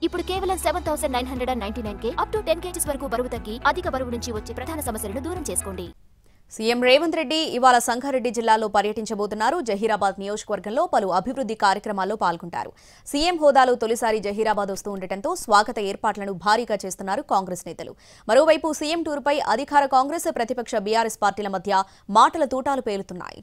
ఇప్పుడు కేవలం 7999కే up to 10 kgs వరకు బరువు తగ్గి అధిక బరువు నుంచి వచ్చే ప్రధాన సమస్యలను దూరం చేసుకోండి. సీఎం రేవంత్ రెడ్డి ఇవాళ సంగారెడ్డి జిల్లాలో పర్యటించబోతున్నారు. జహీరాబాద్ నియోజకవర్గంలో పలు అభివృద్ధి కార్యక్రమాల్లో పాల్గొంటారు. సీఎం హోదాలో తొలిసారి జహీరాబాద్ వస్తూ ఉండటంతో స్వాగత ఏర్పాట్లను భారీగా చేస్తున్నారు కాంగ్రెస్ నేతలు. మరోవైపు సీఎం టూర్పై అధికార కాంగ్రెస్, ప్రతిపక్ష బీఆర్ఎస్ పార్టీల మధ్య మాటల తూటాలు పేలుతున్నాయి.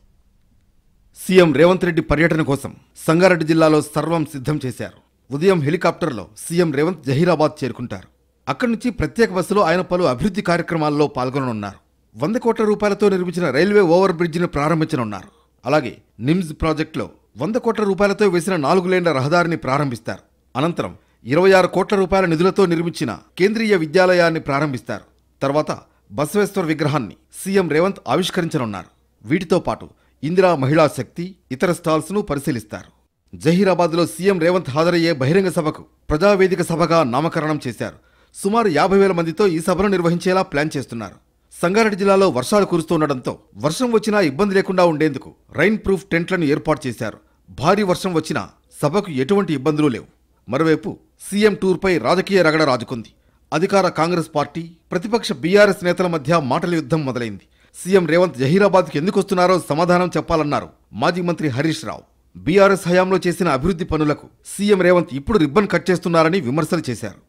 సీఎం రేవంత్ రెడ్డి పర్యటన కోసం సంగారెడ్డి జిల్లాలో సర్వం సిద్ధం చేశారు. ఉదయం హెలికాప్టర్లో సీఎం రేవంత్ జహీరాబాద్ చేరుకుంటారు. అక్కడి నుంచి ప్రత్యేక బస్సులో ఆయన పలు అభివృద్ధి కార్యక్రమాల్లో పాల్గొననున్నారు. 100 కోట్ల రూపాయలతో నిర్మించిన రైల్వే ఓవర్ బ్రిడ్జిని ప్రారంభించనున్నారు. అలాగే నిమ్స్ ప్రాజెక్టులో 100 కోట్ల రూపాయలతో వేసిన 4 లేన్ల రహదారిని ప్రారంభిస్తారు. అనంతరం 26 కోట్ల రూపాయల నిధులతో నిర్మించిన కేంద్రీయ విద్యాలయాన్ని ప్రారంభిస్తారు. తర్వాత బసవేశ్వర విగ్రహాన్ని సీఎం రేవంత్ ఆవిష్కరించనున్నారు. వీటితో పాటు ఇందిరా మహిళా శక్తి, ఇతర స్టాల్స్ను పరిశీలిస్తారు. జహీరాబాద్లో సీఎం రేవంత్ హాజరయ్యే బహిరంగ సభకు ప్రజావేదిక సభగా నామకరణం చేశారు. సుమారు 50,000 మందితో ఈ సభను నిర్వహించేలా ప్లాన్ చేస్తున్నారు. సంగారెడ్డి జిల్లాలో వర్షాలు కురుస్తుండటంతో వర్షం వచ్చినా ఇబ్బంది లేకుండా ఉండేందుకు రైన్ ప్రూఫ్ టెంట్లను ఏర్పాటు చేశారు. భారీ వర్షం వచ్చినా సభకు ఎటువంటి ఇబ్బందులు లేవు. మరోవైపు సీఎం టూర్పై రాజకీయ రగడ రాజుకుంది. అధికార కాంగ్రెస్ పార్టీ, ప్రతిపక్ష బీఆర్ఎస్ నేతల మధ్య మాటల యుద్ధం మొదలైంది. సీఎం రేవంత్ జహీరాబాద్కి ఎందుకు వస్తున్నారో సమాధానం చెప్పాలన్నారు మాజీ మంత్రి హరీష్ రావు. బీఆర్ఎస్ హయాంలో చేసిన అభివృద్ధి పనులకు సీఎం రేవంత్ ఇప్పుడు రిబ్బన్ కట్ చేస్తున్నారని విమర్శలు చేశారు.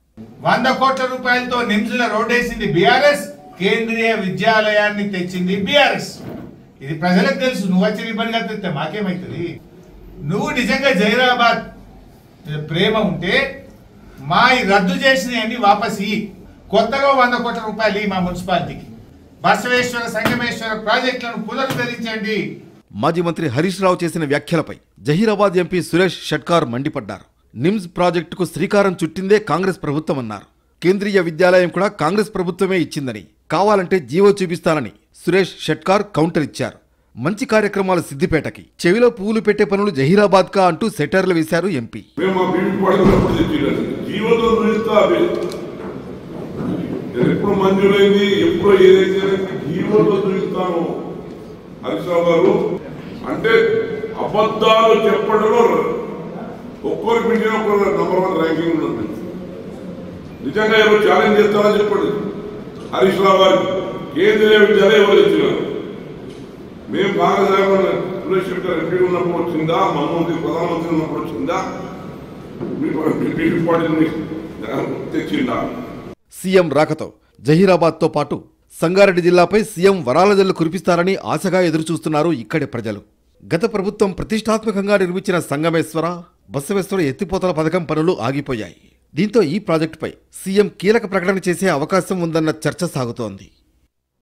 100 కోట్ల రూపాయలతో నిమ్స్లో రోడ్డేసింది బీఆర్ఎస్, కేంద్రీయ విద్యాలయాన్ని తెచ్చింది బీఆర్ఎస్. ఇది ప్రజలకు తెలుసు. నువ్వు వచ్చి రిబ్బన్ కట్టిస్తే మాకేమైతుంది? నువ్వు నిజంగా జహీరాబాద్ ప్రేమ ఉంటే మా రద్దు చేసినవన్నీ వాపస్ ఇయ్యి. కొత్తగా 100 కోట్ల రూపాయలు మా మున్సిపాలిటీకి. బసవేశ్వర, సంగమేశ్వర ప్రాజెక్టులను పునరుద్ధరించండి. మాజీ మంత్రి హరీష్ రావు చేసిన వ్యాఖ్యలపై జహీరాబాద్ ఎంపీ సురేష్ షట్కార్ మండిపడ్డారు. నిమ్స్ ప్రాజెక్టుకు శ్రీకారం చుట్టిందే కాంగ్రెస్ ప్రభుత్వం అన్నారు. కేంద్రీయ విద్యాలయం కూడా కాంగ్రెస్ ప్రభుత్వమే ఇచ్చిందని, కావాలంటే జీవో చూపిస్తానని సురేష్ షట్కార్ కౌంటర్ ఇచ్చారు. మంచి కార్యక్రమాలు సిద్దిపేటకి, చెవిలో పువ్వులు పెట్టే పనులు జహీరాబాద్ కా అంటూ సెటర్లు వేశారు ఎంపీ. అంటే అబద్ధాలు చెప్పడంలో ఒక్కరి మీడియా నంబర్ 1 ర్యాంకింగ్ ఉంది. నిజంగా ఎవరు ఛాలెంజ్ చేస్తారని చెప్పండి. హరీష్ రావు గారు కేంద్రీయ విద్యాలయం ఎవరు తెచ్చినారు? మేము కాంగ్రెస్ సురేష్ ఎంపీ ఉన్నప్పుడు వచ్చిందా? మన్మోహన్ ప్రధానమంత్రి ఉన్నప్పుడు వచ్చిందా? తెచ్చిందా? సీఎం రాకతో జహీరాబాద్తో పాటు సంగారెడ్డి జిల్లాపై సీఎం వరాల జల్లు కురిపిస్తారని ఆశగా ఎదురుచూస్తున్నారు ఇక్కడి ప్రజలు. గత ప్రభుత్వం ప్రతిష్టాత్మకంగా నిర్మించిన సంగమేశ్వర, బసవేశ్వర ఎత్తిపోతల పథకం పనులు ఆగిపోయాయి. దీంతో ఈ ప్రాజెక్టుపై సీఎం కీలక ప్రకటన చేసే అవకాశం ఉందన్న చర్చ సాగుతోంది.